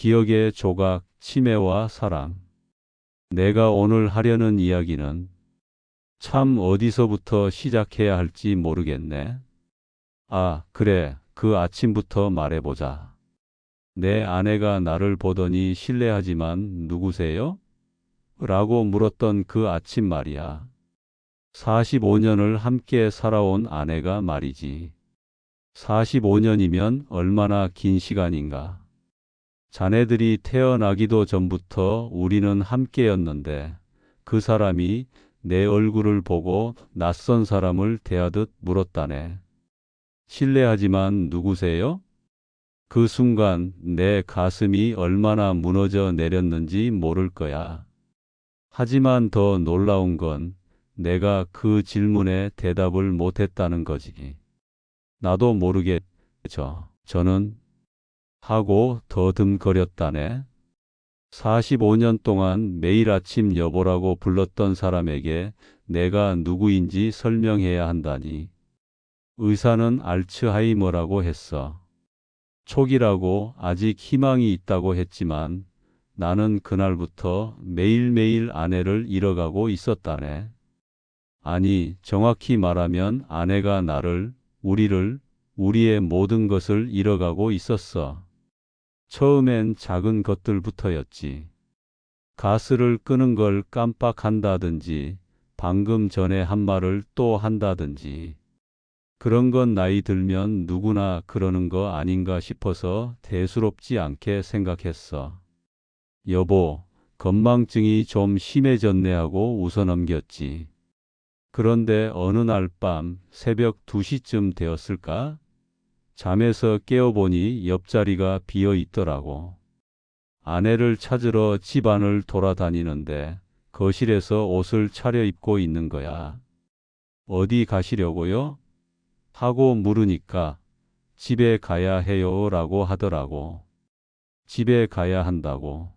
기억의 조각, 치매와 사랑. 내가 오늘 하려는 이야기는 참 어디서부터 시작해야 할지 모르겠네. 아, 그래. 그 아침부터 말해보자. 내 아내가 나를 보더니 실례하지만 누구세요? 라고 물었던 그 아침 말이야. 45년을 함께 살아온 아내가 말이지. 45년이면 얼마나 긴 시간인가. 자네들이 태어나기도 전부터 우리는 함께였는데 그 사람이 내 얼굴을 보고 낯선 사람을 대하듯 물었다네. 실례하지만 누구세요? 그 순간 내 가슴이 얼마나 무너져 내렸는지 모를 거야. 하지만 더 놀라운 건 내가 그 질문에 대답을 못했다는 거지. 나도 모르게 저는 하고 더듬거렸다네. 45년 동안 매일 아침 여보라고 불렀던 사람에게 내가 누구인지 설명해야 한다니. 의사는 알츠하이머라고 했어. 초기라고 아직 희망이 있다고 했지만 나는 그날부터 매일매일 아내를 잃어가고 있었다네. 아니, 정확히 말하면 아내가 나를, 우리를, 우리의 모든 것을 잃어가고 있었어. 처음엔 작은 것들부터였지. 가스를 끄는 걸 깜빡한다든지, 방금 전에 한 말을 또 한다든지. 그런 건 나이 들면 누구나 그러는 거 아닌가 싶어서 대수롭지 않게 생각했어. 여보, 건망증이 좀 심해졌네 하고 웃어넘겼지. 그런데 어느 날 밤 새벽 2시쯤 되었을까? 잠에서 깨어보니 옆자리가 비어 있더라고. 아내를 찾으러 집안을 돌아다니는데 거실에서 옷을 차려입고 있는 거야. 어디 가시려고요? 하고 물으니까 집에 가야 해요 라고 하더라고. 집에 가야 한다고.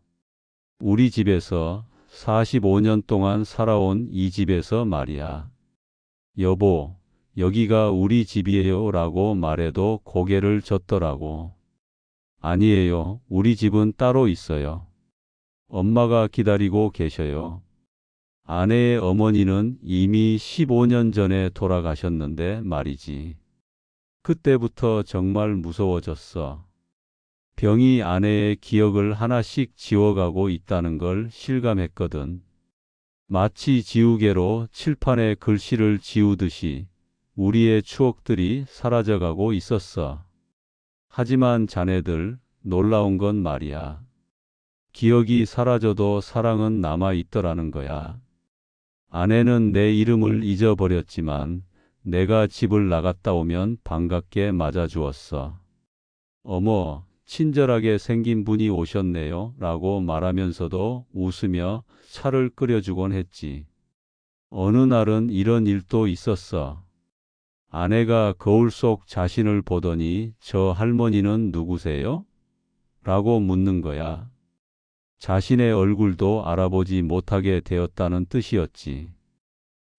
우리 집에서 45년 동안 살아온 이 집에서 말이야. 여보, 여기가 우리 집이에요 라고 말해도 고개를 젓더라고. 아니에요. 우리 집은 따로 있어요. 엄마가 기다리고 계셔요. 아내의 어머니는 이미 15년 전에 돌아가셨는데 말이지. 그때부터 정말 무서워졌어. 병이 아내의 기억을 하나씩 지워가고 있다는 걸 실감했거든. 마치 지우개로 칠판에 글씨를 지우듯이 우리의 추억들이 사라져가고 있었어. 하지만 자네들, 놀라운 건 말이야. 기억이 사라져도 사랑은 남아있더라는 거야. 아내는 내 이름을 잊어버렸지만 내가 집을 나갔다 오면 반갑게 맞아주었어. 어머, 친절하게 생긴 분이 오셨네요 라고 말하면서도 웃으며 차를 끓여주곤 했지. 어느 날은 이런 일도 있었어. 아내가 거울 속 자신을 보더니 저 할머니는 누구세요? 라고 묻는 거야. 자신의 얼굴도 알아보지 못하게 되었다는 뜻이었지.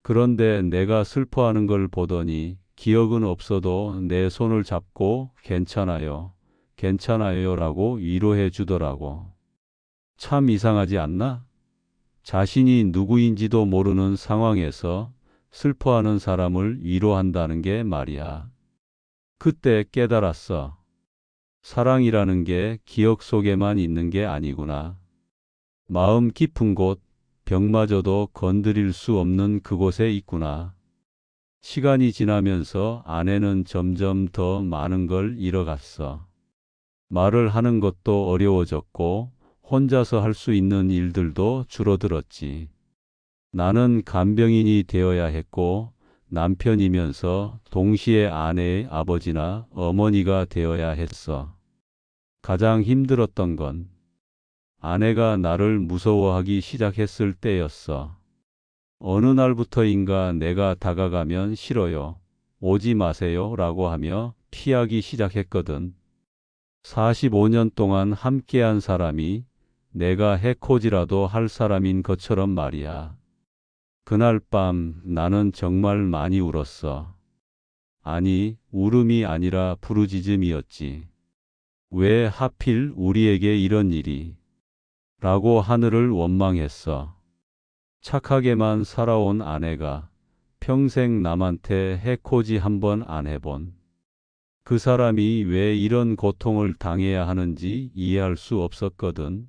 그런데 내가 슬퍼하는 걸 보더니 기억은 없어도 내 손을 잡고 괜찮아요. 괜찮아요 라고 위로해 주더라고. 참 이상하지 않나? 자신이 누구인지도 모르는 상황에서 슬퍼하는 사람을 위로한다는 게 말이야. 그때 깨달았어. 사랑이라는 게 기억 속에만 있는 게 아니구나. 마음 깊은 곳, 벽마저도 건드릴 수 없는 그곳에 있구나. 시간이 지나면서 아내는 점점 더 많은 걸 잃어갔어. 말을 하는 것도 어려워졌고 혼자서 할 수 있는 일들도 줄어들었지. 나는 간병인이 되어야 했고 남편이면서 동시에 아내의 아버지나 어머니가 되어야 했어. 가장 힘들었던 건 아내가 나를 무서워하기 시작했을 때였어. 어느 날부터인가 내가 다가가면 싫어요. 오지 마세요 라고 하며 피하기 시작했거든. 45년 동안 함께한 사람이 내가 해코지라도 할 사람인 것처럼 말이야. 그날 밤 나는 정말 많이 울었어. 아니, 울음이 아니라 부르짖음이었지. 왜 하필 우리에게 이런 일이? 라고 하늘을 원망했어. 착하게만 살아온 아내가 평생 남한테 해코지 한 번 안 해본 그 사람이 왜 이런 고통을 당해야 하는지 이해할 수 없었거든.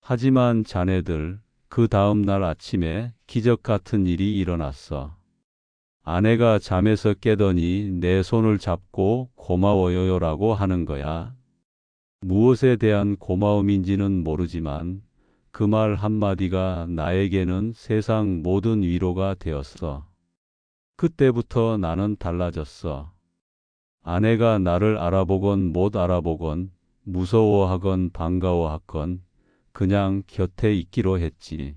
하지만 자네들, 그 다음 날 아침에 기적 같은 일이 일어났어. 아내가 잠에서 깨더니 내 손을 잡고 고마워요라고 하는 거야. 무엇에 대한 고마움인지는 모르지만 그 말 한마디가 나에게는 세상 모든 위로가 되었어. 그때부터 나는 달라졌어. 아내가 나를 알아보건 못 알아보건 무서워하건 반가워하건 그냥 곁에 있기로 했지.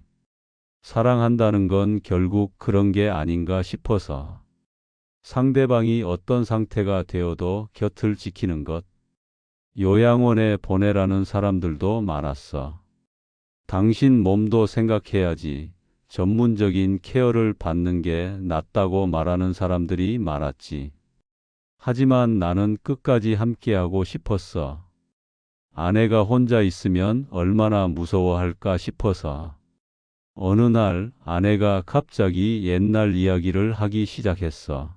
사랑한다는 건 결국 그런 게 아닌가 싶어서. 상대방이 어떤 상태가 되어도 곁을 지키는 것. 요양원에 보내라는 사람들도 많았어. 당신 몸도 생각해야지. 전문적인 케어를 받는 게 낫다고 말하는 사람들이 많았지. 하지만 나는 끝까지 함께하고 싶었어. 아내가 혼자 있으면 얼마나 무서워할까 싶어서. 어느 날 아내가 갑자기 옛날 이야기를 하기 시작했어.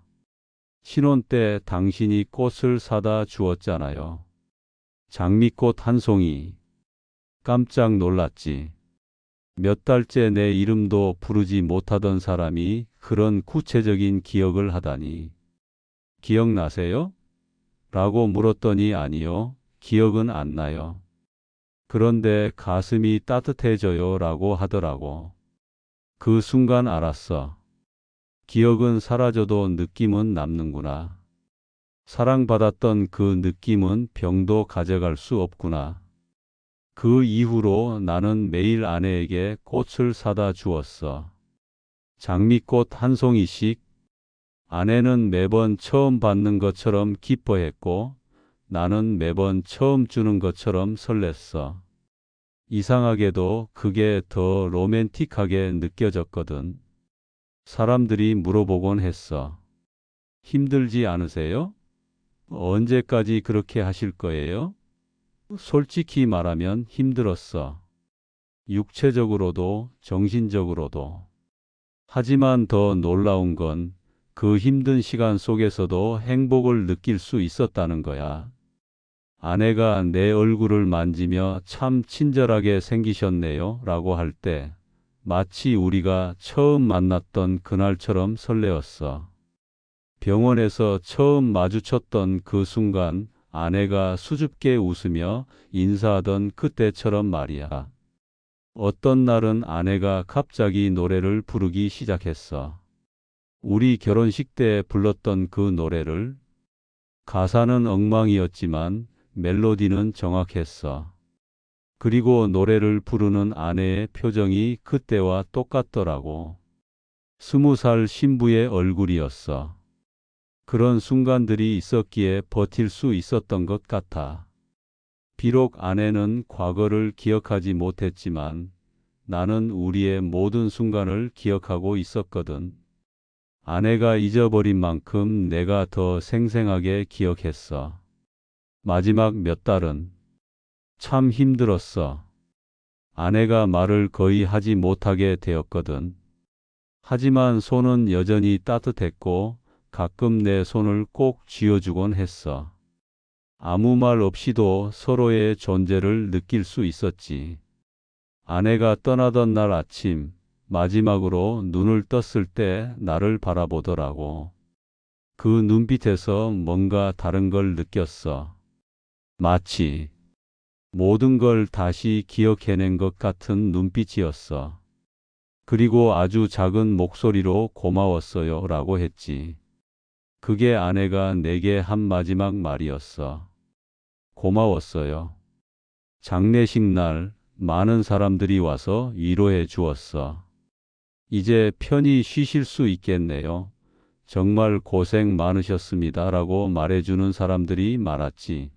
신혼 때 당신이 꽃을 사다 주었잖아요. 장미꽃 한 송이. 깜짝 놀랐지. 몇 달째 내 이름도 부르지 못하던 사람이 그런 구체적인 기억을 하다니. 기억나세요? 라고 물었더니 아니요. 기억은 안 나요. 그런데 가슴이 따뜻해져요 라고 하더라고. 그 순간 알았어. 기억은 사라져도 느낌은 남는구나. 사랑받았던 그 느낌은 병도 가져갈 수 없구나. 그 이후로 나는 매일 아내에게 꽃을 사다 주었어. 장미꽃 한 송이씩. 아내는 매번 처음 받는 것처럼 기뻐했고 나는 매번 처음 주는 것처럼 설렜어. 이상하게도 그게 더 로맨틱하게 느껴졌거든. 사람들이 물어보곤 했어. 힘들지 않으세요? 언제까지 그렇게 하실 거예요? 솔직히 말하면 힘들었어. 육체적으로도 정신적으로도. 하지만 더 놀라운 건 그 힘든 시간 속에서도 행복을 느낄 수 있었다는 거야. 아내가 내 얼굴을 만지며 참 친절하게 생기셨네요 라고 할 때 마치 우리가 처음 만났던 그날처럼 설레었어. 병원에서 처음 마주쳤던 그 순간 아내가 수줍게 웃으며 인사하던 그때처럼 말이야. 어떤 날은 아내가 갑자기 노래를 부르기 시작했어. 우리 결혼식 때 불렀던 그 노래를. 가사는 엉망이었지만 멜로디는 정확했어. 그리고 노래를 부르는 아내의 표정이 그때와 똑같더라고. 20살 신부의 얼굴이었어. 그런 순간들이 있었기에 버틸 수 있었던 것 같아. 비록 아내는 과거를 기억하지 못했지만 나는 우리의 모든 순간을 기억하고 있었거든. 아내가 잊어버린 만큼 내가 더 생생하게 기억했어. 마지막 몇 달은 참 힘들었어. 아내가 말을 거의 하지 못하게 되었거든. 하지만 손은 여전히 따뜻했고 가끔 내 손을 꼭 쥐어주곤 했어. 아무 말 없이도 서로의 존재를 느낄 수 있었지. 아내가 떠나던 날 아침, 마지막으로 눈을 떴을 때 나를 바라보더라고. 그 눈빛에서 뭔가 다른 걸 느꼈어. 마치 모든 걸 다시 기억해낸 것 같은 눈빛이었어. 그리고 아주 작은 목소리로 고마웠어요 라고 했지. 그게 아내가 내게 한 마지막 말이었어. 고마웠어요. 장례식 날 많은 사람들이 와서 위로해 주었어. 이제 편히 쉬실 수 있겠네요. 정말 고생 많으셨습니다 라고 말해주는 사람들이 많았지.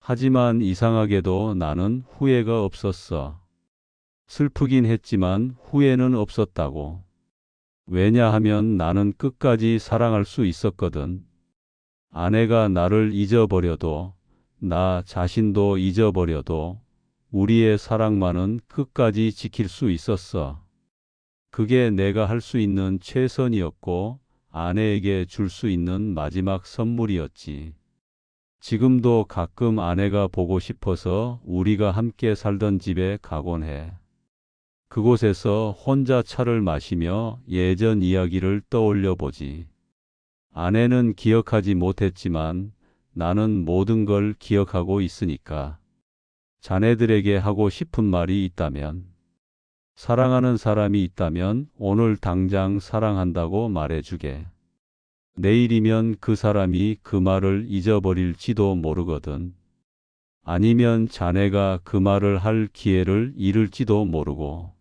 하지만 이상하게도 나는 후회가 없었어. 슬프긴 했지만 후회는 없었다고. 왜냐하면 나는 끝까지 사랑할 수 있었거든. 아내가 나를 잊어버려도 나 자신도 잊어버려도 우리의 사랑만은 끝까지 지킬 수 있었어. 그게 내가 할 수 있는 최선이었고 아내에게 줄 수 있는 마지막 선물이었지. 지금도 가끔 아내가 보고 싶어서 우리가 함께 살던 집에 가곤 해. 그곳에서 혼자 차를 마시며 예전 이야기를 떠올려 보지. 아내는 기억하지 못했지만 나는 모든 걸 기억하고 있으니까. 자네들에게 하고 싶은 말이 있다면, 사랑하는 사람이 있다면 오늘 당장 사랑한다고 말해주게. 내일이면 그 사람이 그 말을 잊어버릴지도 모르거든. 아니면 자네가 그 말을 할 기회를 잃을지도 모르고.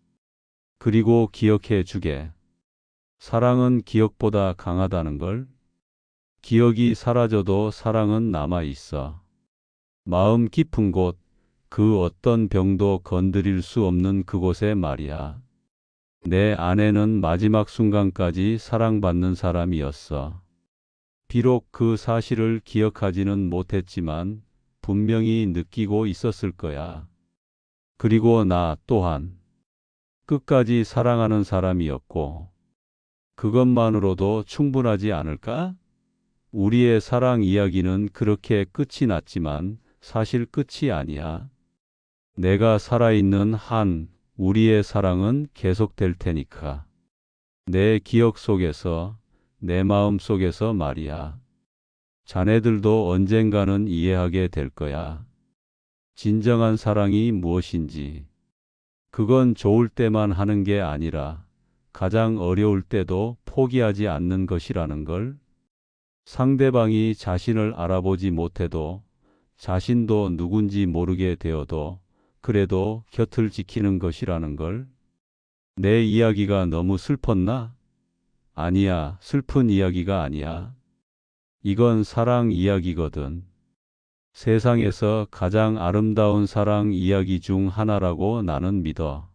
그리고 기억해 주게. 사랑은 기억보다 강하다는 걸. 기억이 사라져도 사랑은 남아 있어. 마음 깊은 곳, 그 어떤 병도 건드릴 수 없는 그곳에 말이야. 내 아내는 마지막 순간까지 사랑받는 사람이었어. 비록 그 사실을 기억하지는 못했지만 분명히 느끼고 있었을 거야. 그리고 나 또한 끝까지 사랑하는 사람이었고, 그것만으로도 충분하지 않을까? 우리의 사랑 이야기는 그렇게 끝이 났지만 사실 끝이 아니야. 내가 살아있는 한 우리의 사랑은 계속될 테니까. 내 기억 속에서, 내 마음 속에서 말이야. 자네들도 언젠가는 이해하게 될 거야. 진정한 사랑이 무엇인지. 그건 좋을 때만 하는 게 아니라 가장 어려울 때도 포기하지 않는 것이라는 걸. 상대방이 자신을 알아보지 못해도 자신도 누군지 모르게 되어도 그래도 곁을 지키는 것이라는 걸. 내 이야기가 너무 슬펐나? 아니야, 슬픈 이야기가 아니야. 이건 사랑 이야기거든. 세상에서 가장 아름다운 사랑 이야기 중 하나라고 나는 믿어.